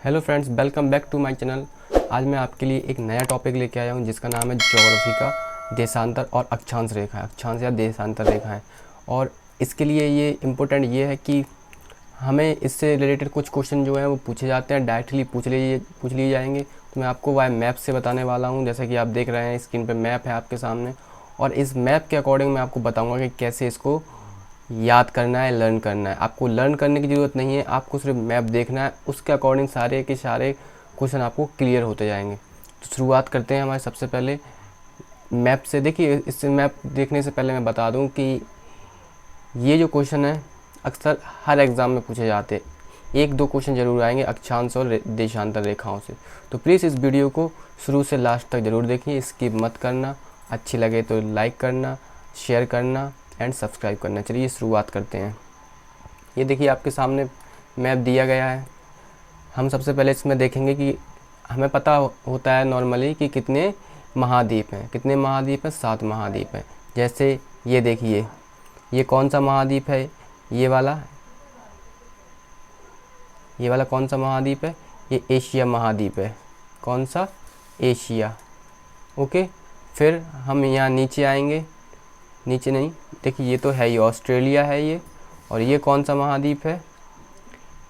Hello friends, welcome back to my channel. आज मैं आपके लिए एक नया टॉपिक लेके आया हूँ जिसका नाम है ज्योग्राफी का देशांतर और अक्षांश रेखा, अक्षांश या देशांतर रेखाएं। और इसके लिए ये इम्पोर्टेंट ये है कि हमें इससे रिलेटेड कुछ क्वेश्चन जो हैं वो पूछे जाते हैं, डायरेक्टली पूछ लिए जाएंगे। तो मैं आपको वाई मैप से बताने वाला हूँ। जैसा कि आप देख रहे हैं स्क्रीन पर मैप है आपके सामने, और इस मैप के अकॉर्डिंग मैं आपको बताऊँगा कि कैसे इसको याद करना है, लर्न करना है। आपको लर्न करने की ज़रूरत नहीं है, आपको सिर्फ मैप देखना है, उसके अकॉर्डिंग सारे के सारे क्वेश्चन आपको क्लियर होते जाएंगे। तो शुरुआत करते हैं हमारे सबसे पहले मैप से। देखिए, इस मैप देखने से पहले मैं बता दूं कि ये जो क्वेश्चन है अक्सर हर एग्ज़ाम में पूछे जाते हैं। एक दो क्वेश्चन ज़रूर आएंगे अक्षांश और देशांतर रेखाओं से। तो प्लीज़ इस वीडियो को शुरू से लास्ट तक ज़रूर देखिए, स्किप मत करना। अच्छी लगे तो लाइक करना, शेयर करना एंड सब्सक्राइब करना। चलिए शुरुआत करते हैं। ये देखिए आपके सामने मैप दिया गया है। हम सबसे पहले इसमें देखेंगे कि हमें पता होता है नॉर्मली कि कितने महाद्वीप हैं। कितने महाद्वीप हैं? 7 महाद्वीप हैं। जैसे ये देखिए, ये कौन सा महाद्वीप है? ये वाला कौन सा महाद्वीप है? ये एशिया महाद्वीप है। कौन सा? एशिया। ओके, फिर हम यहाँ नीचे आएंगे। नीचे नहीं, देखिए ये तो है, ये ऑस्ट्रेलिया है ये। और ये कौन सा महाद्वीप है?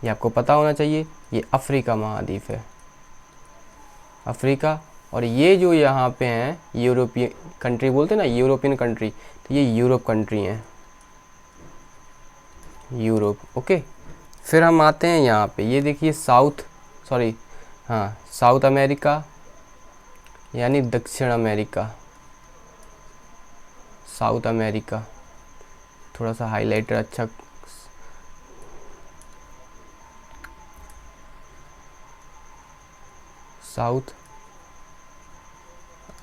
ये आपको पता होना चाहिए, ये अफ्रीका महाद्वीप है, अफ्रीका। और ये जो यहाँ पे हैं यूरोपियन कंट्री बोलते हैं ना, यूरोपियन कंट्री, तो ये यूरोप कंट्री हैं, यूरोप। ओके, फिर हम आते हैं यहाँ पे। ये देखिए साउथ अमेरिका यानी दक्षिण अमेरिका, साउथ अमेरिका। थोड़ा सा हाइलाइटर अच्छा, साउथ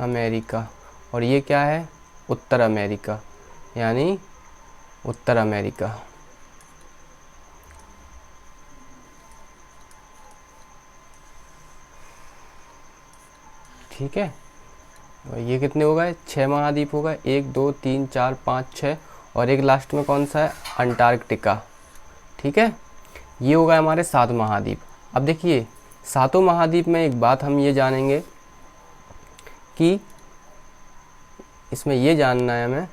अमेरिका। और ये क्या है? उत्तर अमेरिका यानी उत्तर अमेरिका। ठीक है, और ये कितने हो गए? 6 महाद्वीप हो गए। 1 2 3 4 5 6, और एक लास्ट में कौन सा है? अंटार्कटिका। ठीक है, ये हो गए हमारे 7 महाद्वीप। अब देखिए, 7 महाद्वीप में एक बात हम ये जानेंगे कि इसमें ये जानना है हमें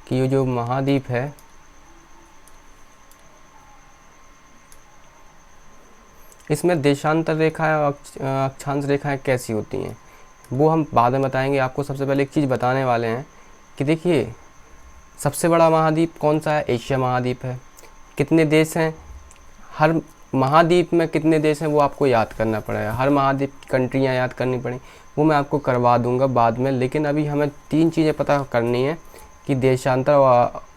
कि ये जो महाद्वीप है इसमें देशांतर रेखाएं और अक्षांश रेखाएं कैसी होती हैं, वो हम बाद में बताएंगे। आपको सबसे पहले एक चीज़ बताने वाले हैं कि देखिए, सबसे बड़ा महाद्वीप कौन सा है? एशिया महाद्वीप है। कितने देश हैं? हर महाद्वीप में कितने देश हैं वो आपको याद करना पड़ेगा। हर महाद्वीप की कंट्रियाँ याद करनी पड़ेंगी, वो मैं आपको करवा दूंगा बाद में। लेकिन अभी हमें 3 चीज़ें पता करनी है कि देशांतर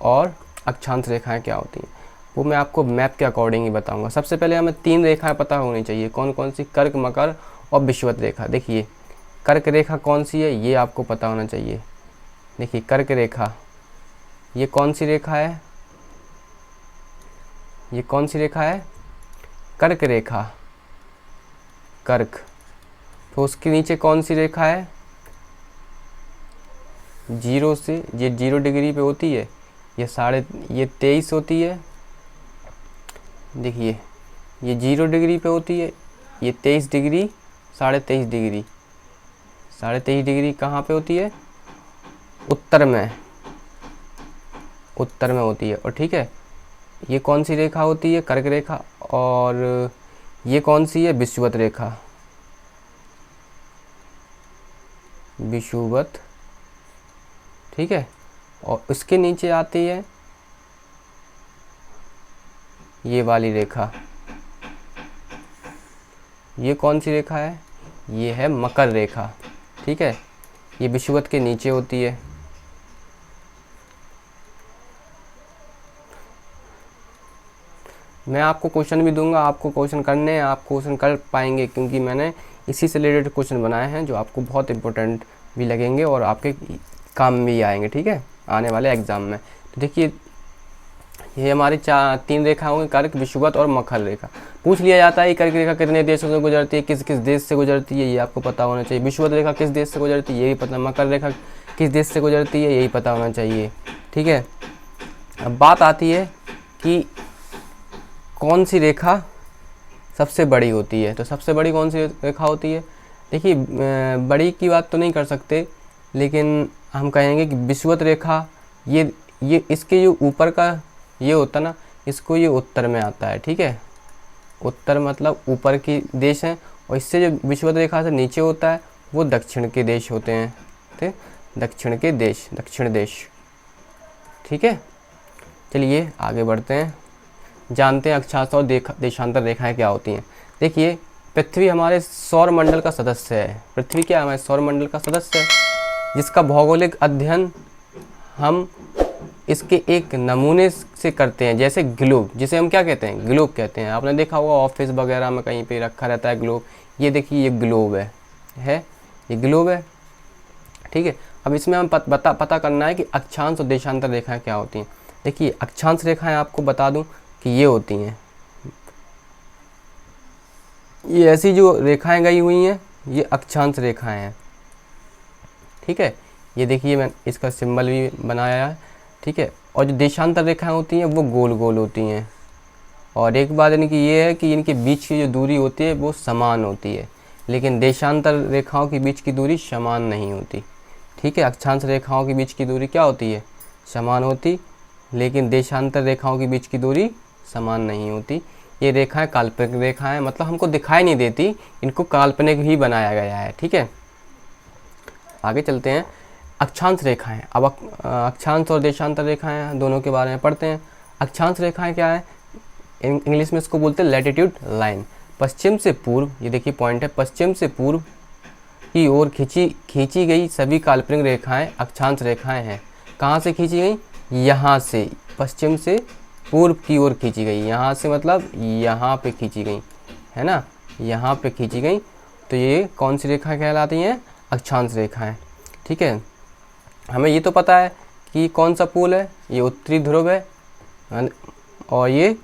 और अक्षांश रेखाएँ क्या होती हैं, वो मैं आपको मैप के अकॉर्डिंग ही बताऊंगा। सबसे पहले हमें 3 रेखाएं पता होनी चाहिए। कौन कौन सी? कर्क, मकर और विषुवत रेखा। देखिए, कर्क रेखा कौन सी है ये आपको पता होना चाहिए। देखिए, कर्क रेखा, ये कौन सी रेखा है? ये कौन सी रेखा है? कर्क रेखा, कर्क। तो उसके नीचे कौन सी रेखा है? जीरो से, ये 0 डिग्री पे होती है, ये 23 होती है। देखिए, ये 0 डिग्री पे होती है, ये 23 डिग्री, 23.5 डिग्री। 23.5 डिग्री कहाँ पे होती है? उत्तर में, उत्तर में होती है। और ठीक है, ये कौन सी रेखा होती है? कर्क रेखा। और ये कौन सी है? विषुवत रेखा, विषुवत। ठीक है, और उसके नीचे आती है ये वाली रेखा। ये कौन सी रेखा है? ये है मकर रेखा। ठीक है, ये विषुवत के नीचे होती है। मैं आपको क्वेश्चन भी दूंगा, आपको क्वेश्चन करने हैं, आप क्वेश्चन कर पाएंगे, क्योंकि मैंने इसी से रिलेटेड क्वेश्चन बनाए हैं जो आपको बहुत इंपॉर्टेंट भी लगेंगे और आपके काम भी आएंगे। ठीक है, आने वाले एग्ज़ाम में। तो देखिए, ये हमारी 3 रेखा होंगी, कर्क, विषुवत और मकर रेखा। पूछ लिया जाता है कर्क रेखा कितने देशों से गुजरती है, किस किस देश से गुजरती है, ये आपको पता होना चाहिए। विषुवत रेखा किस देश से गुजरती है, ये भी पता। मकर रेखा किस देश से गुजरती है, यही पता होना चाहिए। ठीक है। अब बात आती है कि कौन सी रेखा सबसे बड़ी होती है। तो सबसे बड़ी कौन सी रेखा होती है? देखिए बड़ी की बात तो नहीं कर सकते, लेकिन हम कहेंगे कि विषुवत रेखा, ये इसके जो ऊपर का ये होता ना, इसको ये उत्तर में आता है। ठीक है, उत्तर मतलब ऊपर की देश हैं, और इससे जो विषुवत रेखा से नीचे होता है वो दक्षिण के देश होते हैं। ठीक, दक्षिण के देश, दक्षिण देश। ठीक है, चलिए आगे बढ़ते हैं, जानते हैं अक्षांश और देशांतर रेखाएं क्या होती हैं। देखिए पृथ्वी हमारे सौर मंडल का सदस्य है। पृथ्वी क्या हमारे सौर मंडल का सदस्य है, जिसका भौगोलिक अध्ययन हम इसके एक नमूने से करते हैं, जैसे ग्लोब, जिसे हम क्या कहते हैं? ग्लोब कहते हैं। आपने देखा होगा ऑफिस वगैरह में कहीं पे रखा रहता है ग्लोब। ये देखिए ये ग्लोब है ये ग्लोब है। ठीक है, अब इसमें हम पता करना है कि अक्षांश और देशांतर रेखाएं क्या होती हैं। देखिए अक्षांश रेखाएं आपको बता दूं कि ये होती हैं, ये ऐसी जो रेखाएं गई हुई हैं ये अक्षांश रेखाएं हैं। ठीक है, ये देखिए मैं इसका सिंबल भी बनाया है। ठीक है, और जो देशांतर रेखाएं होती हैं वो गोल गोल होती हैं। और एक बात इनकी ये है कि इनके बीच की जो दूरी होती है वो समान होती है, लेकिन देशांतर रेखाओं के बीच की दूरी समान नहीं होती। ठीक है, अक्षांश रेखाओं के बीच की दूरी क्या होती है? समान होती, लेकिन देशांतर रेखाओं के बीच की दूरी समान नहीं होती। ये रेखाएं काल्पनिक रेखाएं, मतलब हमको दिखाई नहीं देती, इनको काल्पनिक ही बनाया गया है। ठीक है, आगे चलते हैं। अक्षांश रेखाएं, अब अक्षांश और देशांतर रेखाएं दोनों के बारे में पढ़ते हैं। अक्षांश रेखाएं क्या है? इंग्लिश में इसको बोलते हैं लैटिट्यूड लाइन। पश्चिम से पूर्व, ये देखिए पॉइंट है, पश्चिम से पूर्व की ओर खींची गई सभी काल्पनिक रेखाएं अक्षांश रेखाएं हैं। कहाँ से खींची गई? यहाँ से, पश्चिम से पूर्व की ओर खींची गई। यहाँ से मतलब यहाँ पे खींची गई, है ना, यहाँ पे खींची गई। तो ये कौन सी रेखा कहलाती हैं? अक्षांश रेखाएं। ठीक है, हमें ये तो पता है कि कौन सा पोल है, ये उत्तरी ध्रुव है, और ये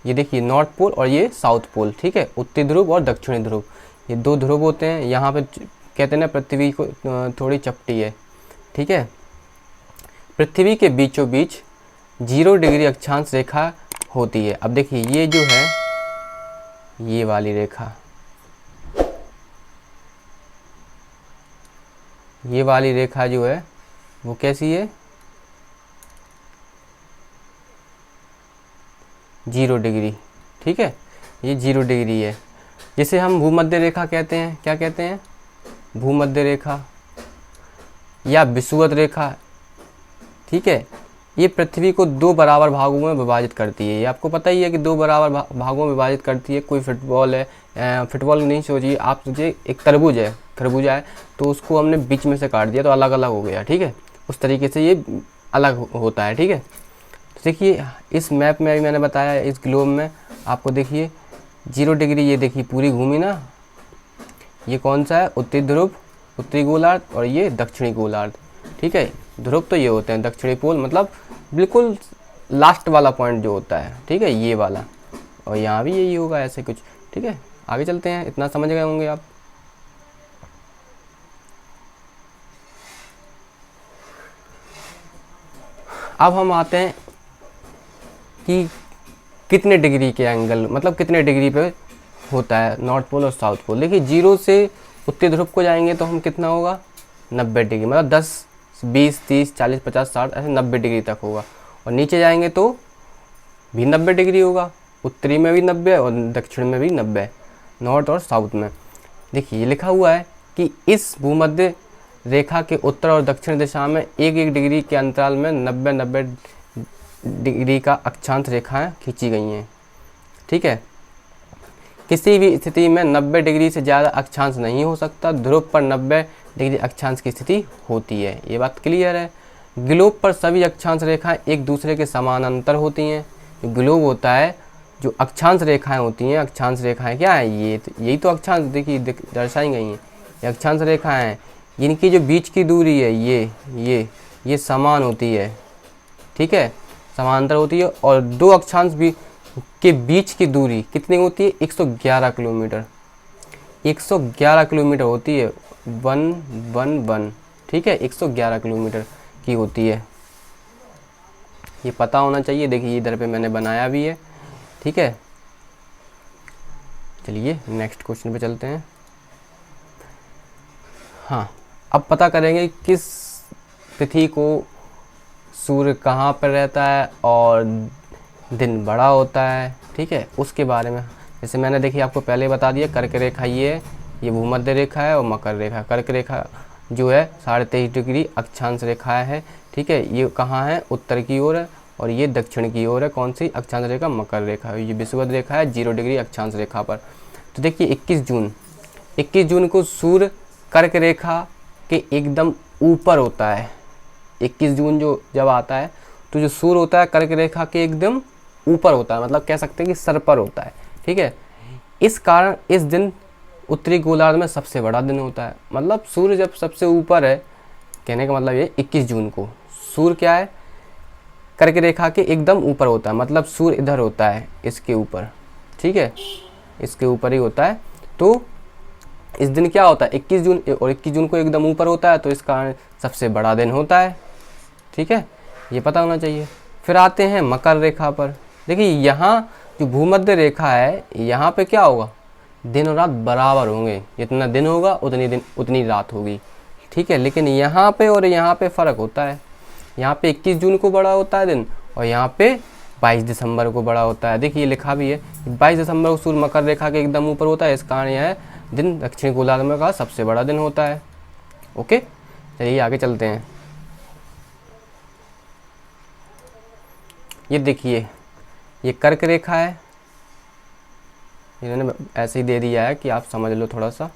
देखिए नॉर्थ पोल और ये साउथ पोल। ठीक है, उत्तरी ध्रुव और दक्षिणी ध्रुव, ये दो ध्रुव होते हैं। यहाँ पे कहते हैं ना पृथ्वी को थोड़ी चपटी है। ठीक है, पृथ्वी के बीचों बीच 0 डिग्री अक्षांश रेखा होती है। अब देखिए ये जो है, ये वाली रेखा, ये वाली रेखा जो है वो कैसी है? 0 डिग्री। ठीक है, ये 0 डिग्री है, जिसे हम भूमध्य रेखा कहते हैं। क्या कहते हैं? भूमध्य रेखा या विषुवत रेखा। ठीक है, ये पृथ्वी को 2 बराबर भागों में विभाजित करती है। ये आपको पता ही है कि 2 बराबर भागों में विभाजित करती है। कोई फुटबॉल है, फुटबॉल नहीं सोचिए आप, सोचिए एक तरबूज है, खरबूजा है, तो उसको हमने बीच में से काट दिया तो अलग अलग हो गया। ठीक है, उस तरीके से ये अलग होता है। ठीक है, तो देखिए इस मैप में अभी मैंने बताया, इस ग्लोब में आपको देखिए 0 डिग्री, ये देखिए पूरी घूमी ना। ये कौन सा है? उत्तरी ध्रुव, उत्तरी गोलार्ध, और ये दक्षिणी गोलार्ध। ठीक है, ध्रुव तो ये होते हैं, दक्षिणी पोल मतलब बिल्कुल लास्ट वाला पॉइंट जो होता है। ठीक है, ये वाला, और यहाँ भी यही होगा ऐसे कुछ। ठीक है, आगे चलते हैं, इतना समझ गए होंगे आप। अब हम आते हैं कि कितने डिग्री के एंगल, मतलब कितने डिग्री पे होता है नॉर्थ पोल और साउथ पोल। देखिए 0 से उत्तरी ध्रुव को जाएंगे तो हम कितना होगा? 90 डिग्री, मतलब 10, 20, 30, 40, 50, 60 ऐसे 90 डिग्री तक होगा। और नीचे जाएंगे तो भी 90 डिग्री होगा, उत्तरी में भी 90 और दक्षिण में भी 90, नॉर्थ और साउथ में। देखिए ये लिखा हुआ है कि इस भूमध्य रेखा के उत्तर और दक्षिण दिशा में 1-1 डिग्री के अंतराल में 90-90 डिग्री का अक्षांश रेखाएं खींची गई हैं। ठीक है, किसी भी स्थिति में 90 डिग्री से ज़्यादा अक्षांश नहीं हो सकता। ध्रुव पर 90 डिग्री अक्षांश की स्थिति होती है। ये बात क्लियर है। ग्लोब पर सभी अक्षांश रेखाएं एक दूसरे के समानांतर होती हैं। जो ग्लोब होता है, जो अक्षांश रेखाएं होती हैं, अक्षांश रेखाएं क्या है? यही तो अक्षांश देखिए दर्शाई गई हैं, ये अक्षांश रेखाएं हैं। इनकी जो बीच की दूरी है ये समान होती है। ठीक है, समांतर होती है। और 2 अक्षांश भी के बीच की दूरी कितनी होती है? 111 किलोमीटर, 111 किलोमीटर होती है, 111। ठीक है, 111 किलोमीटर की होती है। ये पता होना चाहिए। देखिए इधर पे मैंने बनाया भी है, ठीक है। चलिए नेक्स्ट क्वेश्चन पे चलते हैं। हाँ, अब पता करेंगे किस तिथि को सूर्य कहाँ पर रहता है और दिन बड़ा होता है, ठीक है, उसके बारे में। जैसे मैंने देखिए आपको पहले बता दिया, कर्क रेखा ये भूमध्य रेखा है और मकर रेखा। कर्क रेखा जो है 23.5 डिग्री अक्षांश रेखा है, ठीक है। ये कहाँ है, उत्तर की ओर है, और ये दक्षिण की ओर है। कौन सी अक्षांश रेखा, मकर रेखा। ये विषुवत रेखा है 0 डिग्री अक्षांश रेखा पर। तो देखिए 21 जून को सूर्य कर्क रेखा के एकदम ऊपर होता है। 21 जून जो जब आता है तो जो सूर्य होता है कर्क रेखा के एकदम ऊपर होता है, मतलब कह सकते हैं कि सर पर होता है, ठीक है। इस कारण इस दिन उत्तरी गोलार्ध में सबसे बड़ा दिन होता है। मतलब सूर्य जब सबसे ऊपर है, कहने का मतलब ये 21 जून को सूर्य क्या है, कर्क रेखा के एकदम ऊपर होता है। मतलब सूर्य इधर होता है, इसके ऊपर, ठीक है, इसके ऊपर ही होता है। तो इस दिन क्या होता है, 21 जून, और 21 जून को एकदम ऊपर होता है, तो इस कारण सबसे बड़ा दिन होता है, ठीक है। ये पता होना चाहिए। फिर आते हैं मकर रेखा पर। देखिए यहाँ जो भूमध्य रेखा है, यहाँ पे क्या होगा, दिन और रात बराबर होंगे। जितना दिन होगा उतनी रात होगी, ठीक है। लेकिन यहाँ पे और यहाँ पे फ़र्क होता है। यहाँ पे 21 जून को बड़ा होता है दिन, और यहाँ पे 22 दिसंबर को बड़ा होता है। देखिए लिखा भी है 22 दिसंबर को सूर्य मकर रेखा के एकदम ऊपर होता है। इस कारण यह दिन दक्षिण गोलार्ध में का सबसे बड़ा दिन होता है। ओके, चलिए आगे चलते हैं। ये देखिए ये कर्क रेखा है, इन्होंने ऐसे ही दे दिया है कि आप समझ लो थोड़ा सा,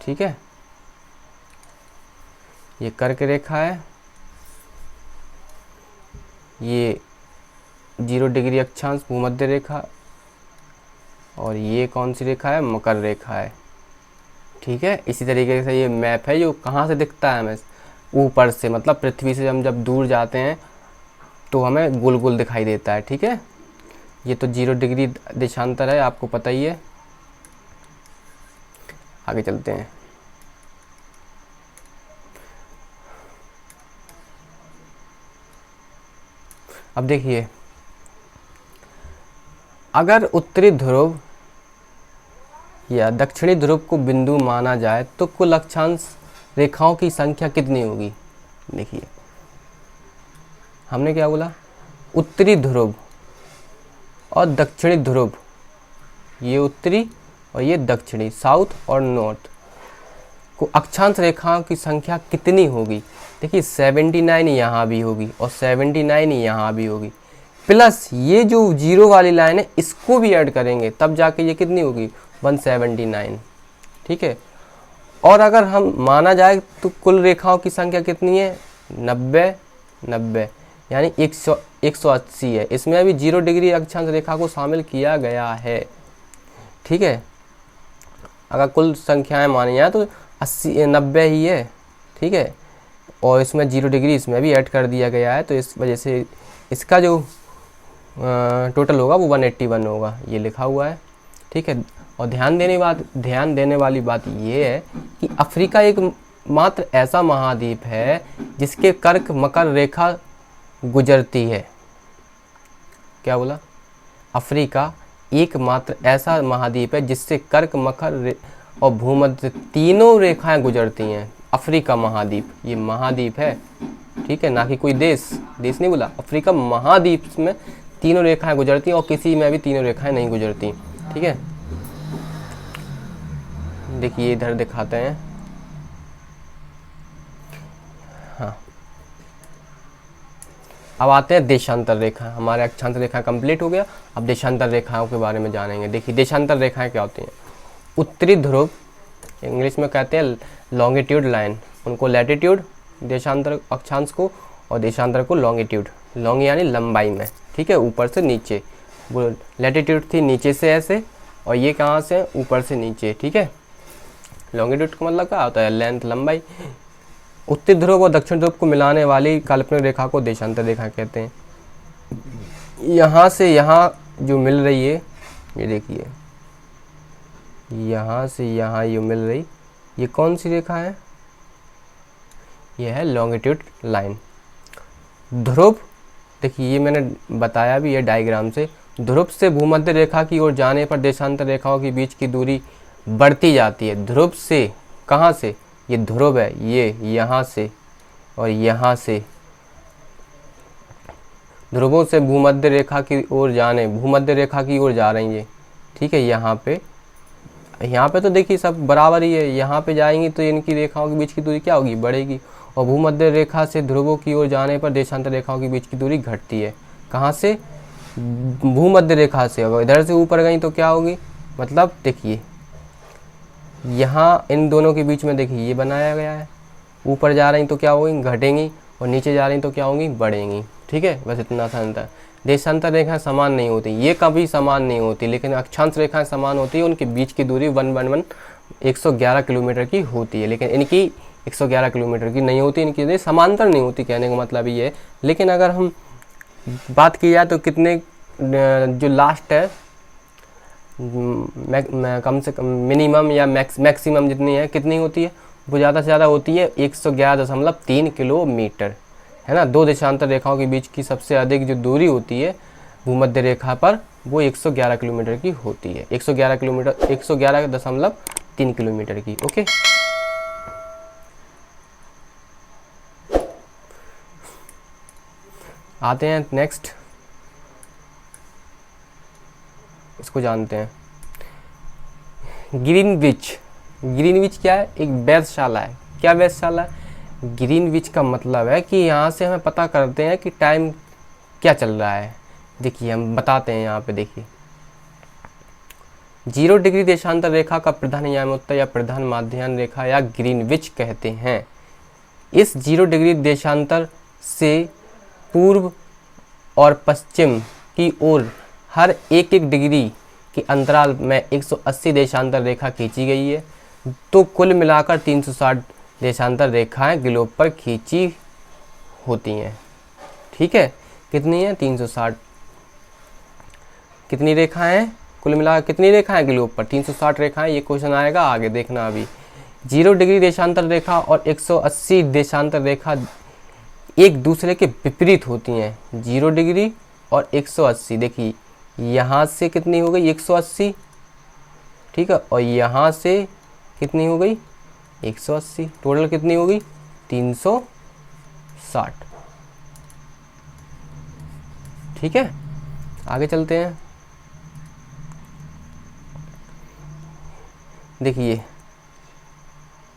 ठीक है। ये कर्क रेखा है, ये 0 डिग्री अक्षांश भूमध्य रेखा, और ये कौन सी रेखा है, मकर रेखा है, ठीक है। इसी तरीके से ये मैप है जो कहाँ से दिखता है हमें, ऊपर से, मतलब पृथ्वी से हम जब दूर जाते हैं तो हमें गोल गोल दिखाई देता है, ठीक है। ये तो 0 डिग्री देशांतर है, आपको पता ही है। आगे चलते हैं। अब देखिए अगर उत्तरी ध्रुव या दक्षिणी ध्रुव को बिंदु माना जाए तो कुल अक्षांश रेखाओं की संख्या कितनी होगी। देखिए हमने क्या बोला, उत्तरी ध्रुव और दक्षिणी ध्रुव, ये उत्तरी और ये दक्षिणी, साउथ और नॉर्थ को अक्षांश रेखाओं की संख्या कितनी होगी। देखिए 79 यहाँ भी होगी और 79 यहाँ भी होगी, प्लस ये जो 0 वाली लाइन है इसको भी ऐड करेंगे, तब जाके ये कितनी होगी, 179, ठीक है। और अगर हम माना जाए तो कुल रेखाओं की संख्या कितनी है, 90 यानी 180 है। इसमें अभी 0 डिग्री अक्षांश रेखा को शामिल किया गया है, ठीक है। अगर कुल संख्याएं मानी जाए तो 90 ही है, ठीक है। और इसमें 0 डिग्री इसमें भी ऐड कर दिया गया है, तो इस वजह से इसका जो टोटल होगा वो 181 होगा, ये लिखा हुआ है, ठीक है। और ध्यान देने वाली बात ये है कि अफ्रीका एक मात्र ऐसा महाद्वीप है जिसके कर्क मकर रेखा गुजरती है। क्या बोला, अफ्रीका एकमात्र ऐसा महाद्वीप है जिससे कर्क मकर और भूमध्य तीनों रेखाएं गुजरती हैं। अफ्रीका महाद्वीप, ये महाद्वीप है, ठीक है, ना कि कोई देश नहीं बोला। अफ्रीका महाद्वीप में तीनों रेखाएं गुजरती हैं और किसी में भी तीनों रेखाएं नहीं गुजरती, ठीक है। देखिए इधर दिखाते हैं, हाँ। अब आते हैं देशांतर रेखा। हमारे अक्षांश रेखा कंप्लीट हो गया, अब देशांतर रेखाओं के बारे में जानेंगे। देखिए देशांतर रेखाएं क्या होती हैं। उत्तरी ध्रुव, इंग्लिश में कहते हैं लॉन्गिट्यूड लाइन, उनको लैटिट्यूड देशांतर अक्षांश को, और देशांतर को लॉन्गिट्यूड, लॉन्ग यानी लंबाई में, ठीक है, ऊपर से नीचे। वो लैटिट्यूड थी नीचे से ऐसे, और ये कहाँ से, ऊपर से नीचे, ठीक है। लॉन्गिट्यूड का मतलब क्या होता है, लेंथ, लंबाई। उत्तरी ध्रुव और दक्षिण ध्रुव को मिलाने वाली काल्पनिक रेखा को देशांतर रेखा कहते हैं। यहाँ से यहाँ जो मिल रही है, ये देखिए यहाँ से यहाँ ये मिल रही, ये कौन सी रेखा है, ये है लॉन्गिट्यूड लाइन। ध्रुव देखिए ये मैंने बताया भी है डायग्राम से, ध्रुव से भूमध्य रेखा की ओर जाने पर देशांतर रेखाओं के बीच की दूरी बढ़ती जाती है। ध्रुव से, कहाँ से, ये ध्रुव है, ये यहाँ से और यहाँ से, ध्रुवों से भूमध्य रेखा की ओर जाने, भूमध्य रेखा की ओर जा रही है, ठीक है। यहाँ पे तो देखिए सब बराबर ही है, यहाँ पे जाएंगी तो इनकी रेखाओं के बीच की दूरी क्या होगी, बढ़ेगी। और भूमध्य रेखा से ध्रुवों की ओर जाने पर देशांतर रेखाओं के बीच की दूरी घटती है। कहाँ से, भूमध्य रेखा से। अगर इधर से ऊपर गई तो क्या होगी, मतलब देखिए यहाँ इन दोनों के बीच में देखिए ये बनाया गया है, ऊपर जा रही तो क्या होगी, घटेंगी, और नीचे जा रही तो क्या होंगी, बढ़ेंगी, ठीक है। बस इतना सा अंतर। देशांतर रेखाएं समान नहीं होती, ये कभी समान नहीं होती, लेकिन अक्षांश रेखाएं समान होती है, उनके बीच की दूरी 111 किलोमीटर की होती है, लेकिन इनकी 111 किलोमीटर की नहीं होती, इनकी दूरी समांतर नहीं होती, कहने का मतलब ये है। लेकिन अगर हम बात की जाए तो कितने, जो लास्ट है कम से कम मिनिमम या मैक्सिमम जितनी है, कितनी होती है, वो ज़्यादा से ज़्यादा होती है 111.3 किलोमीटर, है ना। दो देशांतर रेखाओं के बीच की सबसे अधिक जो दूरी होती है भूमध्य रेखा पर, वो 111 किलोमीटर की होती है, 111.3 किलोमीटर की। ओके, आते हैं नेक्स्ट, इसको जानते हैं। ग्रीनविच, ग्रीनविच क्या है, एक वेधशाला है। क्या वेधशाला है, ग्रीनविच का मतलब है कि यहाँ से हमें पता करते हैं कि टाइम क्या चल रहा है। देखिए हम बताते हैं यहाँ पे, देखिए 0 डिग्री देशांतर रेखा का प्रधान यामोत्तर या प्रधान माध्याह्न रेखा या ग्रीनविच कहते हैं। इस 0 डिग्री देशांतर से पूर्व और पश्चिम की ओर हर एक डिग्री के अंतराल में 180 देशांतर रेखा खींची गई है। तो कुल मिलाकर 360 देशांतर रेखाएं ग्लोब पर खींची होती हैं, ठीक है। कितनी है, 360। कितनी रेखाएं हैं, कुल मिलाकर कितनी रेखाएं ग्लोब पर, 360 रेखाएं। ये क्वेश्चन आएगा आगे, देखना अभी। 0 डिग्री देशांतर रेखा और 180 देशांतर रेखा एक दूसरे के विपरीत होती हैं। 0 डिग्री और 180, देखिए यहाँ से कितनी हो गई, 180, ठीक है, और यहाँ से कितनी हो गई, 180, टोटल कितनी हो गई, 360, ठीक है। आगे चलते हैं। देखिए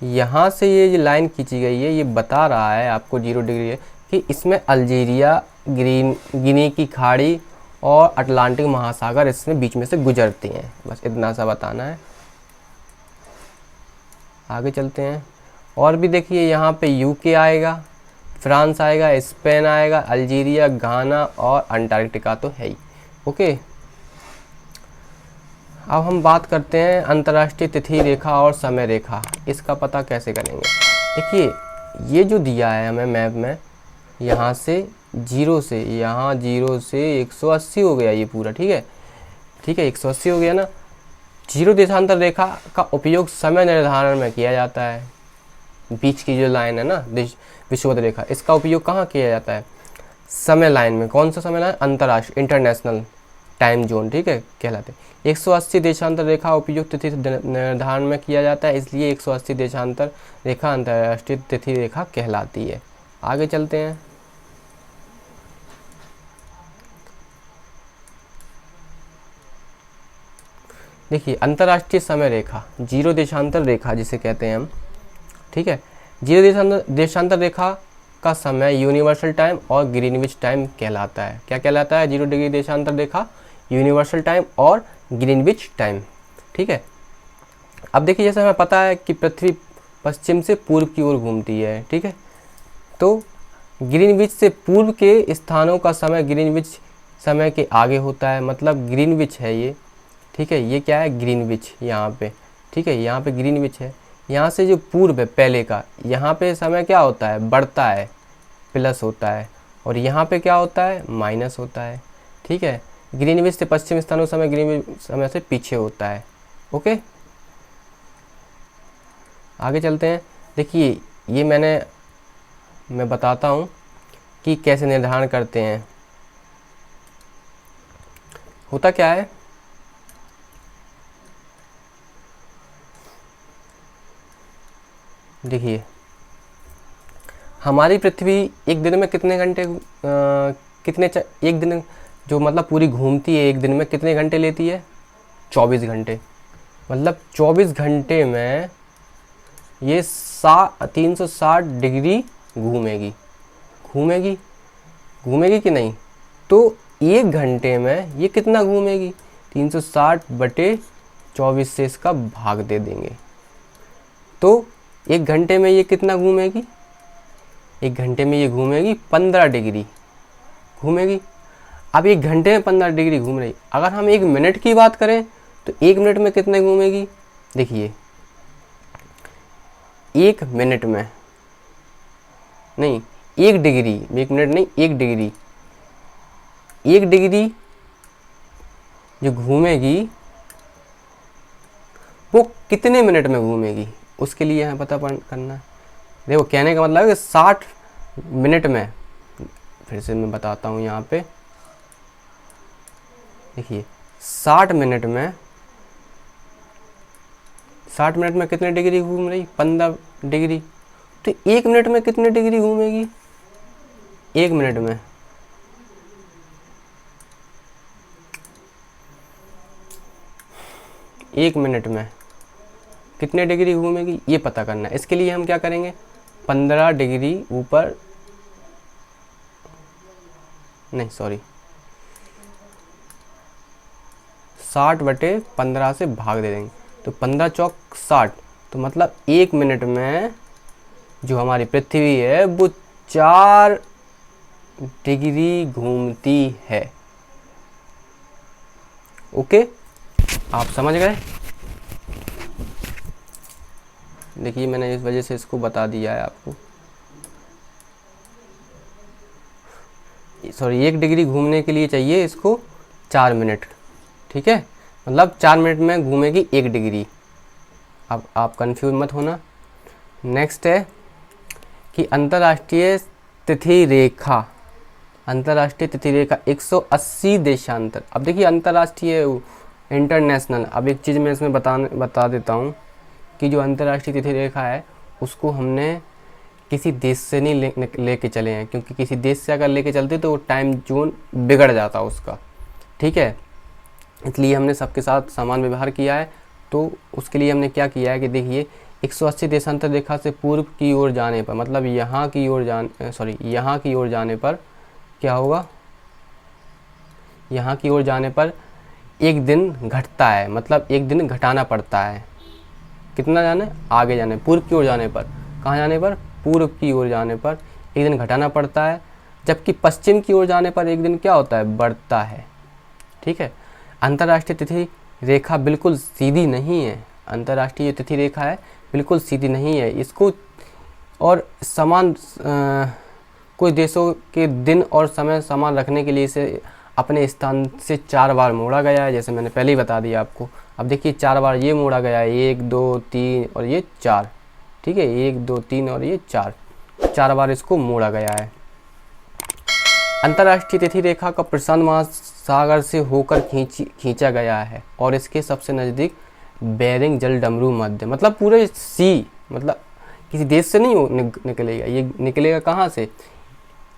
यहाँ से ये जो लाइन खींची गई है, ये बता रहा है आपको 0 डिग्री है कि इसमें अल्जीरिया, गिनी की खाड़ी और अटलांटिक महासागर इसमें बीच में से गुजरते हैं। बस इतना सा बताना है। आगे चलते हैं। और भी देखिए यहाँ पे यूके आएगा, फ्रांस आएगा, स्पेन आएगा, अल्जीरिया, घाना और अंटार्कटिका तो है ही। ओके, अब हम बात करते हैं अंतर्राष्ट्रीय तिथि रेखा और समय रेखा। इसका पता कैसे करेंगे। देखिए ये जो दिया है हमें मैप में, यहाँ से 0 से, यहाँ 0 से 180 हो गया ये पूरा, ठीक है, ठीक है, 180 हो गया ना। 0 देशांतर रेखा का उपयोग समय निर्धारण में किया जाता है। बीच की जो लाइन है ना विषुवत रेखा, इसका उपयोग कहाँ किया जाता है, समय लाइन में। कौन सा समय लाइन, अंतर्राष्ट्रीय, इंटरनेशनल टाइम जोन, ठीक है, कहलाते हैं। 180 देशांतर रेखा उपयुक्त तिथि निर्धारण में किया जाता है, इसलिए 180 देशांतर रेखा अंतर्राष्ट्रीय तिथि रेखा कहलाती है। आगे चलते हैं। देखिए अंतर्राष्ट्रीय समय रेखा, 0 देशांतर रेखा जिसे कहते हैं हम, ठीक है। 0 देशांतर रेखा का समय यूनिवर्सल टाइम और ग्रीनविच टाइम कहलाता है। क्या कहलाता है, 0 डिग्री देशांतर रेखा, यूनिवर्सल टाइम और ग्रीनविच टाइम, ठीक है। अब देखिए जैसे हमें पता है कि पृथ्वी पश्चिम से पूर्व की ओर घूमती है, ठीक है, तो ग्रीनविच से पूर्व के स्थानों का समय ग्रीनविच समय के आगे होता है, मतलब ग्रीनविच है ये, ठीक है। ये क्या है, ग्रीनविच यहाँ पे, ठीक है, यहाँ पे ग्रीनविच है। यहाँ से जो पूर्व है पहले का, यहाँ पे समय क्या होता है, बढ़ता है, प्लस होता है, और यहाँ पे क्या होता है, माइनस होता है, ठीक है। ग्रीनविच से पश्चिम स्थानों समय ग्रीनविच समय से पीछे होता है। ओके, आगे चलते हैं। देखिए ये मैं बताता हूँ कि कैसे निर्धारण करते हैं। होता क्या है, देखिए हमारी पृथ्वी एक दिन में कितने घंटे एक दिन जो मतलब पूरी घूमती है एक दिन में कितने घंटे लेती है, 24 घंटे। मतलब 24 घंटे में ये 360 डिग्री घूमेगी घूमेगी घूमेगी कि नहीं। तो एक घंटे में ये कितना घूमेगी, 360/24 से इसका भाग दे देंगे। तो एक घंटे में ये कितना घूमेगी, एक घंटे में ये घूमेगी 15 डिग्री घूमेगी। अब एक घंटे में 15 डिग्री घूम रही। अगर हम एक मिनट की बात करें तो एक मिनट में कितने घूमेगी, देखिए एक मिनट में नहीं, एक डिग्री, एक मिनट नहीं, एक डिग्री जो घूमेगी वो कितने मिनट में घूमेगी, उसके लिए हमें पता करना है। देखो कहने का मतलब है कि 60 मिनट में, फिर से मैं बताता हूँ यहाँ पे, देखिए 60 मिनट में कितने डिग्री घूम रही, 15 डिग्री। तो एक मिनट में कितने डिग्री घूमेगी, एक मिनट में कितने डिग्री घूमेगी ये पता करना है। इसके लिए हम क्या करेंगे, 15 डिग्री ऊपर नहीं सॉरी 60/15 से भाग दे देंगे। तो 15 चौक 60, तो मतलब एक मिनट में जो हमारी पृथ्वी है वो 4 डिग्री घूमती है। ओके, आप समझ गए। देखिए मैंने इस वजह से इसको बता दिया है आपको। सॉरी, 1 डिग्री घूमने के लिए चाहिए इसको 4 मिनट, ठीक है। मतलब 4 मिनट में घूमेगी 1 डिग्री। अब आप कंफ्यूज मत होना। नेक्स्ट है कि अंतर्राष्ट्रीय तिथि रेखा 180 देशांतर। अब देखिए अंतर्राष्ट्रीय इंटरनेशनल, अब एक चीज़ मैं इसमें बता देता हूँ कि जो अंतर्राष्ट्रीय तिथि रेखा है उसको हमने किसी देश से नहीं लेके चले हैं, क्योंकि किसी देश से अगर लेके चलते तो वो टाइम जोन बिगड़ जाता उसका, ठीक है। इसलिए हमने सबके साथ समान व्यवहार किया है। तो उसके लिए हमने क्या किया है कि देखिए 180 देशांतर रेखा से पूर्व की ओर जाने पर, मतलब यहाँ की ओर जाने पर क्या होगा, यहाँ की ओर जाने पर एक दिन घटता है, मतलब एक दिन घटाना पड़ता है। कितना जाना है, आगे जाने, पूर्व की ओर जाने पर, कहाँ जाने पर, पूर्व की ओर जाने पर एक दिन घटाना पड़ता है। जबकि पश्चिम की ओर जाने पर एक दिन क्या होता है, बढ़ता है, ठीक है। अंतर्राष्ट्रीय तिथि रेखा बिल्कुल सीधी नहीं है, अंतर्राष्ट्रीय तिथि रेखा है बिल्कुल सीधी नहीं है। इसको और समान कुछ देशों के दिन और समय समान रखने के लिए इसे अपने स्थान से 4 बार मोड़ा गया है, जैसे मैंने पहले ही बता दिया आपको। अब देखिए 4 बार ये मोड़ा गया है, 1 2 3 और ये 4, ठीक है, 1 2 3 और ये 4 बार इसको मोड़ा गया है। अंतर्राष्ट्रीय तिथि रेखा का प्रशांत महासागर से होकर खींचा गया है और इसके सबसे नज़दीक बेरिंग जलडमरू मध्य, मतलब पूरे सी, मतलब किसी देश से नहीं निकलेगा, ये निकलेगा कहाँ से,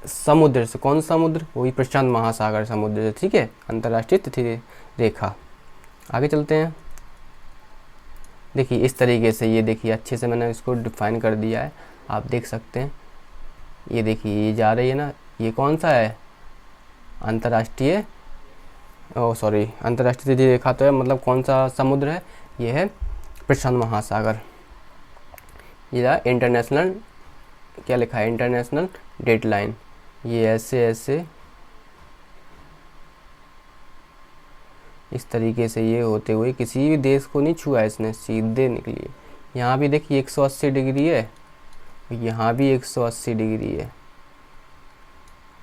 समुद्र से। कौन समुद्र, वही प्रशांत महासागर समुद्र से, ठीक है। अंतर्राष्ट्रीय तिथि रेखा, आगे चलते हैं। देखिए इस तरीके से, ये देखिए अच्छे से मैंने इसको डिफाइन कर दिया है, आप देख सकते हैं। ये देखिए ये जा रही है ना, ये कौन सा है, अंतर्राष्ट्रीय तिथि रेखा तो है, मतलब कौन सा समुद्र है, ये है प्रशांत महासागर। ये इंटरनेशनल, क्या लिखा है, इंटरनेशनल डेट लाइन। ये ऐसे इस तरीके से ये होते हुए किसी भी देश को नहीं छुआ इसने, सीधे निकली। यहाँ भी देखिए 180 डिग्री है, यहाँ भी 180 डिग्री है।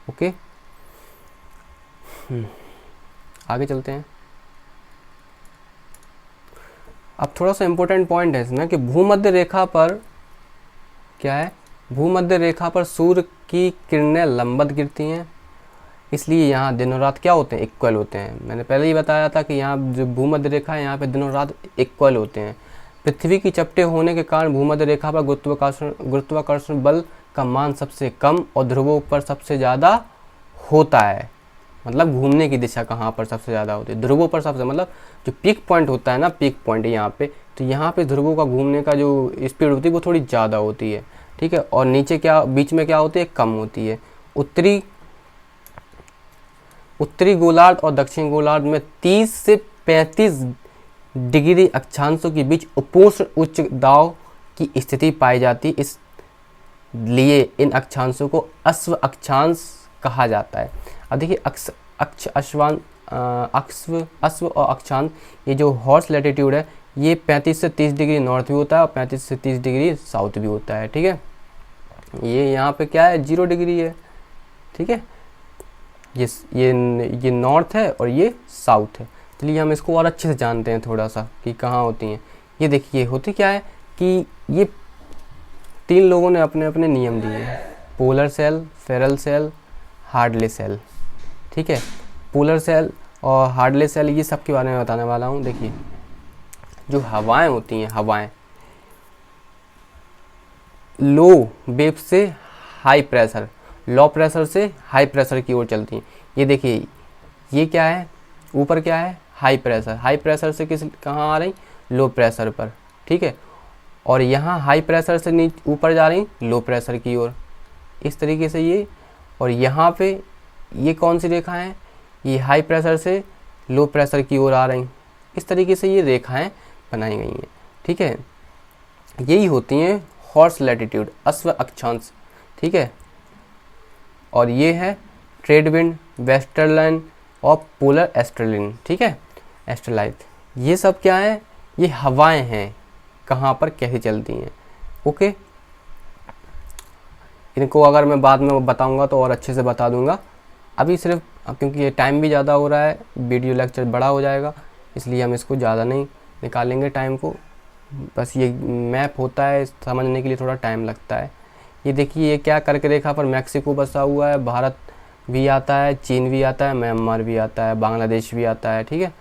ओके, आगे चलते हैं। अब थोड़ा सा इम्पोर्टेंट पॉइंट है इसमें कि भूमध्य रेखा पर क्या है, भूमध्य रेखा पर सूर्य की किरणें लंबवत गिरती हैं। इसलिए यहाँ दिन और रात क्या होते हैं, इक्वल होते हैं। मैंने पहले ही बताया था कि यहाँ जो भूमध्य रेखा है यहाँ पे दिन और रात इक्वल होते हैं। पृथ्वी की चपटे होने के कारण भूमध्य रेखा पर गुरुत्वाकर्षण बल का मान सबसे कम और ध्रुवों पर सबसे ज़्यादा होता है। मतलब घूमने की दिशा कहाँ पर सबसे ज़्यादा होती है, ध्रुवों पर सबसे, मतलब जो पीक पॉइंट होता है ना, पीक पॉइंट यहाँ पे, तो यहाँ पे ध्रुवों का घूमने का जो स्पीड होती है वो थोड़ी ज़्यादा होती है, ठीक है। और नीचे क्या, बीच में क्या होती है, कम होती है। उत्तरी गोलार्ध और दक्षिण गोलार्ध में 30 से 35 डिग्री अक्षांशों के बीच उपोष्ण उच्च दाब की स्थिति पाई जाती है। इसलिए इन अक्षांशों को अश्व अक्षांश कहा जाता है। अब देखिए अश्व और अक्षांश, ये जो हॉर्स लैटिट्यूड है ये 35 से 30 डिग्री नॉर्थ भी होता है और 35 से 30 डिग्री साउथ भी होता है, ठीक है। ये यहाँ पे क्या है, 0 डिग्री है, ठीक है। ये नॉर्थ है और ये साउथ है। चलिए हम इसको और अच्छे से जानते हैं थोड़ा सा कि कहाँ होती हैं। ये देखिए होती क्या है कि ये 3 लोगों ने अपने अपने नियम दिए हैं, polar cell, Feral cell, हार्डले cell, ठीक है। पोलर सेल और हार्डले सेल, ये सब के बारे में बताने वाला हूँ। देखिए जो हवाएं होती हैं, हवाएं लो वेव से हाई प्रेशर, लो प्रेशर से हाई प्रेशर की ओर चलती हैं। ये देखिए ये क्या है, ऊपर क्या है, हाई प्रेशर, हाई प्रेशर से कहाँ आ रही, लो प्रेशर पर, ठीक है। और यहाँ हाई प्रेशर से नीचे ऊपर जा रही लो प्रेशर की ओर, इस तरीके से ये। और यहाँ पे ये कौन सी रेखा है, ये हाई प्रेशर से लो प्रेशर की ओर आ रही, इस तरीके से ये रेखाएं बनाई गई हैं, ठीक है। यही होती हैं हॉर्स लैटिट्यूड, अश्व अक्षांश, ठीक है। और ये है ट्रेड विंड, वेस्टरलाइन और पोलर एस्ट्रलिन, ठीक है, एस्ट्रलाइट। ये सब क्या है, ये हवाएं हैं, कहाँ पर कैसे चलती हैं, ओके। इनको अगर मैं बाद में बताऊंगा तो और अच्छे से बता दूंगा। अभी सिर्फ क्योंकि ये टाइम भी ज़्यादा हो रहा है, वीडियो लेक्चर बड़ा हो जाएगा, इसलिए हम इसको ज़्यादा नहीं निकालेंगे टाइम को। बस ये मैप होता है, समझने के लिए थोड़ा टाइम लगता है। ये देखिए ये क्या कर्क रेखा पर मैक्सिको बसा हुआ है, भारत भी आता है, चीन भी आता है, म्यांमार भी आता है, बांग्लादेश भी आता है, ठीक है।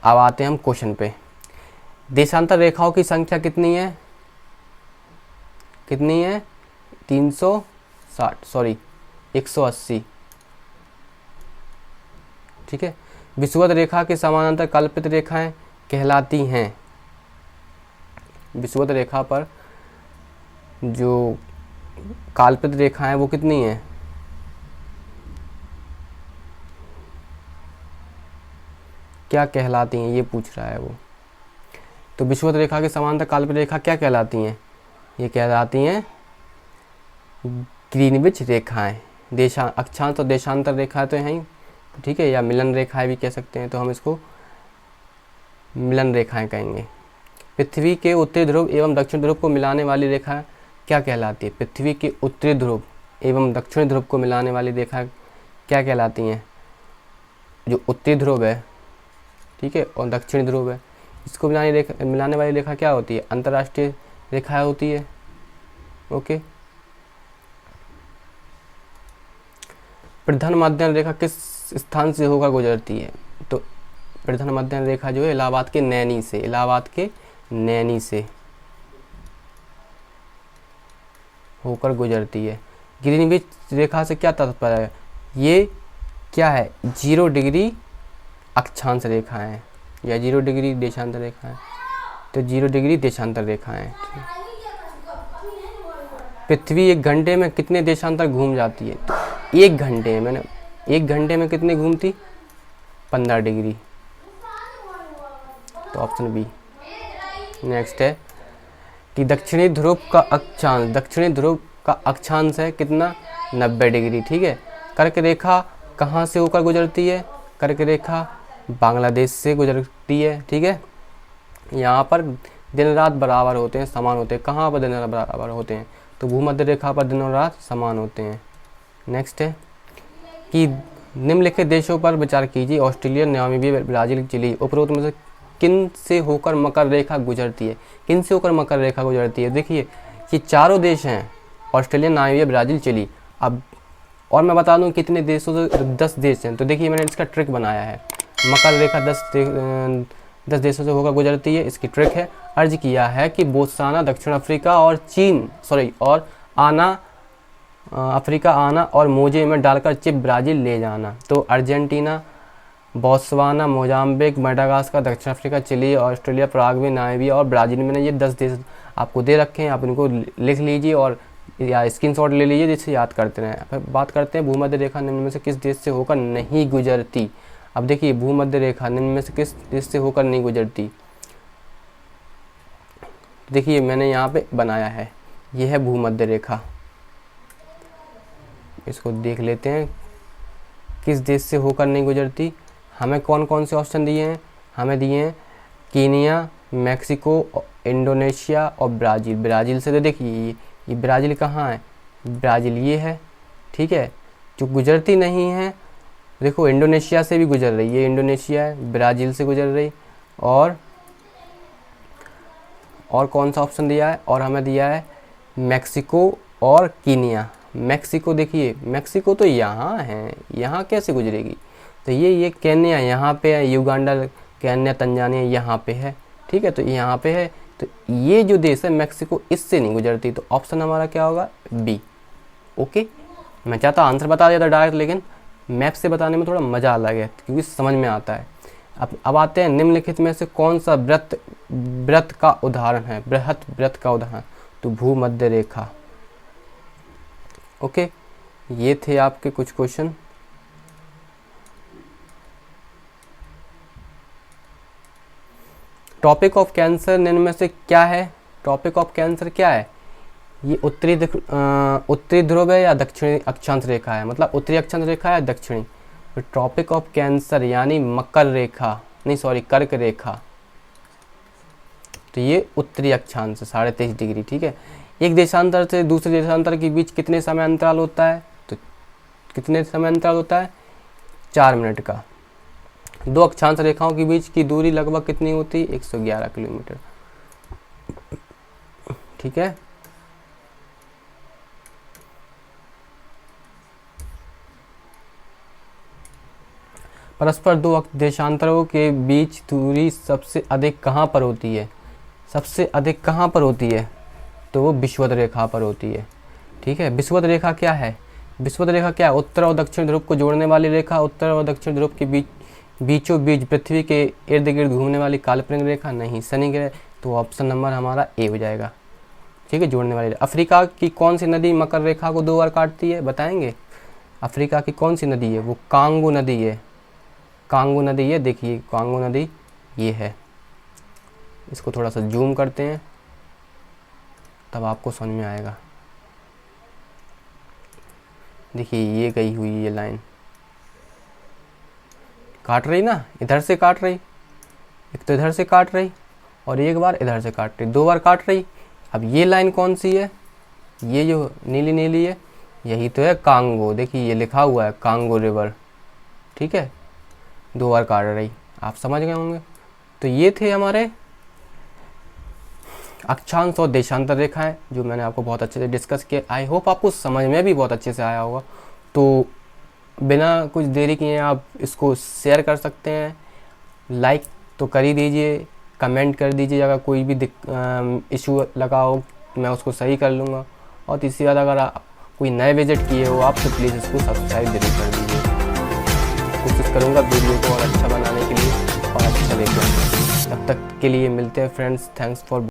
अब आते हैं हम क्वेश्चन पे। देशांतर रेखाओं की संख्या कितनी है, 180, ठीक है। विषुवत रेखा के समानांतर कल्पित रेखाएं कहलाती हैं। विषुवत रेखा पर जो काल्पित रेखा है वो कितनी है, क्या कहलाती हैं, ये पूछ रहा है वो। तो विषुवत रेखा के समांतर काल्पित रेखा क्या कहलाती हैं, ये कहलाती हैं ग्रीनविच रेखाएं। अक्षांश और देशांतर रेखा तो हैं, ठीक है, या मिलन रेखाएं भी कह सकते हैं, तो हम इसको मिलन रेखाएं कहेंगे। पृथ्वी के उत्तरी ध्रुव एवं दक्षिण ध्रुव को मिलाने वाली रेखा क्या कहलाती है, पृथ्वी के उत्तरी ध्रुव एवं दक्षिण ध्रुव को मिलाने वाली रेखा क्या कहलाती हैं, जो उत्तरी ध्रुव है, ठीक है, और दक्षिण ध्रुव है, इसको मिलाने वाली रेखा क्या होती है, अंतर्राष्ट्रीय रेखा होती है, ओके। प्रधान मध्य रेखा किस स्थान से होकर गुजरती है, तो प्रधान मध्य रेखा जो है इलाहाबाद के नैनी से होकर गुजरती है। ग्रीनविच रेखा से क्या तात्पर्य है, ये क्या है, 0 डिग्री अक्षांश रेखा है या 0 डिग्री देशांतर रेखा है, तो 0 डिग्री देशांतर रेखा है। पृथ्वी 1 घंटे में कितने देशांतर घूम जाती है, तो 1 घंटे में कितने घूमती, 15 डिग्री, तो ऑप्शन बी। नेक्स्ट है कि दक्षिणी ध्रुव का अक्षांश है कितना, 90 डिग्री, ठीक है। कर्क रेखा कहाँ से होकर गुजरती है, कर्क रेखा बांग्लादेश से गुजरती है, ठीक है। यहाँ पर दिन रात बराबर होते हैं, समान होते हैं। कहाँ पर दिन रात बराबर होते हैं, तो भूमध्य रेखा पर दिन और रात समान होते हैं। नेक्स्ट है कि निम्नलिखित देशों पर विचार कीजिए, ऑस्ट्रेलिया, नामीबिया, ब्राज़ील, चिली, उपरोक्त में से किन से होकर मकर रेखा गुजरती है, किन से होकर मकर रेखा गुजरती है। देखिए ये चारों देश हैं, ऑस्ट्रेलिया, नामीबिया, ब्राज़ील, चिली। अब और मैं बता दूं कितने देशों से, 10 देश हैं। तो देखिए मैंने इसका ट्रिक बनाया है। मकर रेखा 10 देशों से होकर गुजरती है, इसकी ट्रिक है। अर्ज किया है कि बोत्सवाना, दक्षिण अफ्रीका और और अफ्रीका आना और मोजे में डालकर चिप ब्राज़ील ले जाना। तो अर्जेंटीना, बोत्सवाना, मोजाम्बिक, मेडागास्कर, दक्षिण Africa, Chile, Australia, Paraguay, Namibia और ब्राज़ील। मैंने ये 10 देश आपको दे रखे हैं, आप इनको लिख लीजिए और या स्क्रीनशॉट ले लीजिए, जिससे याद करते रहें। फिर बात करते हैं भूमध्य रेखा निम्न में से किस देश से होकर नहीं गुजरती। अब देखिए भूमध्य रेखा निम्न में से किस देश से होकर नहीं गुजरती। देखिए मैंने यहाँ पे बनाया है, ये है भूमध्य रेखा। इसको देख लेते हैं किस देश से होकर नहीं गुजरती। हमें कौन कौन से ऑप्शन दिए हैं, हमें दिए हैं कीनिया, मैक्सिको, इंडोनेशिया और ब्राज़ील। ब्राज़ील से तो देखिए ये ब्राज़ील कहाँ है, ब्राज़ील ये है, ठीक है। जो गुजरती नहीं है, देखो इंडोनेशिया से भी गुजर रही है, इंडोनेशिया है, ब्राज़ील से गुजर रही। और कौन सा ऑप्शन दिया है, और हमें दिया है मैक्सिको और कीनिया। मैक्सिको देखिए, मैक्सिको तो यहाँ है, यहाँ कैसे गुजरेगी। तो ये केन्या यहाँ पे है, युगांडा, केन्या, तंजानिया यहाँ पे है, ठीक है। तो यहाँ पे है, तो ये जो देश है मैक्सिको, इससे नहीं गुजरती। तो ऑप्शन हमारा क्या होगा, बी। ओके, मैं चाहता आंसर बता दिया था डायरेक्ट, लेकिन मैप से बताने में थोड़ा मज़ा अलग है क्योंकि समझ में आता है। अब आते हैं निम्नलिखित में से कौन सा व्रत का उदाहरण है, बृहत व्रत का उदाहरण। तो भूमध्य रेखा। ओके, ये थे आपके कुछ क्वेश्चन। टॉपिक ऑफ कैंसर निम्न में से क्या है, टॉपिक ऑफ कैंसर क्या है। ये उत्तरी ध्रुव है या दक्षिणी अक्षांश रेखा है, मतलब उत्तरी अक्षांश रेखा है दक्षिणी। तो टॉपिक ऑफ कैंसर यानी मकर रेखा, नहीं सॉरी कर्क रेखा। तो ये उत्तरी अक्षांश 23.5 डिग्री, ठीक है। एक देशांतर से दूसरे देशांतर के बीच कितने समय अंतराल होता है, तो कितने समय अंतराल होता है, 4 मिनट का। दो अक्षांश रेखाओं के बीच की दूरी लगभग कितनी होती है, 111 किलोमीटर, ठीक है। परस्पर दो देशांतरों के बीच दूरी सबसे अधिक कहाँ पर होती है, सबसे अधिक कहाँ पर होती है, तो वो विषुवत रेखा पर होती है, ठीक है। विषुवत रेखा क्या है, विषुवत रेखा क्या है, उत्तर और दक्षिण ध्रुव को जोड़ने वाली रेखा। उत्तर और दक्षिण ध्रुव के बीचों बीच पृथ्वी के इर्द गिर्द घूमने वाली काल्पनिक रेखा नहीं, शनि ग्रह। तो ऑप्शन नंबर हमारा ए हो जाएगा, ठीक है, जोड़ने वाली। अफ्रीका की कौन सी नदी मकर रेखा को 2 बार काटती है, बताएंगे। अफ्रीका की कौन सी नदी है, वो कांगो नदी है, कांगो नदी है। देखिए कांगो नदी ये है, इसको थोड़ा सा जूम करते हैं तब आपको समझ में आएगा। देखिए ये गई हुई ये लाइन काट रही ना, इधर से काट रही, एक तो इधर से काट रही और एक बार इधर से काट रही, 2 बार काट रही। अब ये लाइन कौन सी है, ये जो नीली नीली है, यही तो है कांगो। देखिए ये लिखा हुआ है कांगो रिवर, ठीक है, 2 बार काट रही, आप समझ गए होंगे। तो ये थे हमारे अक्षांश और देशांतर रेखाएं, जो मैंने आपको बहुत अच्छे से डिस्कस किया। आई होप आपको समझ में भी बहुत अच्छे से आया होगा। तो बिना कुछ देरी किए आप इसको शेयर कर सकते हैं, लाइक तो कर ही दीजिए, कमेंट कर दीजिए। अगर कोई भी इशू लगा हो मैं उसको सही कर लूँगा। और तीसरी बात, अगर आप कोई नए विजिट किए हो आप, तो प्लीज़ इसको सब्सक्राइब जरूर कर दीजिए। कोशिश करूँगा वीडियो को और अच्छा बनाने के लिए और अच्छा लेकर। तब तक के लिए मिलते हैं फ्रेंड्स, थैंक्स फॉर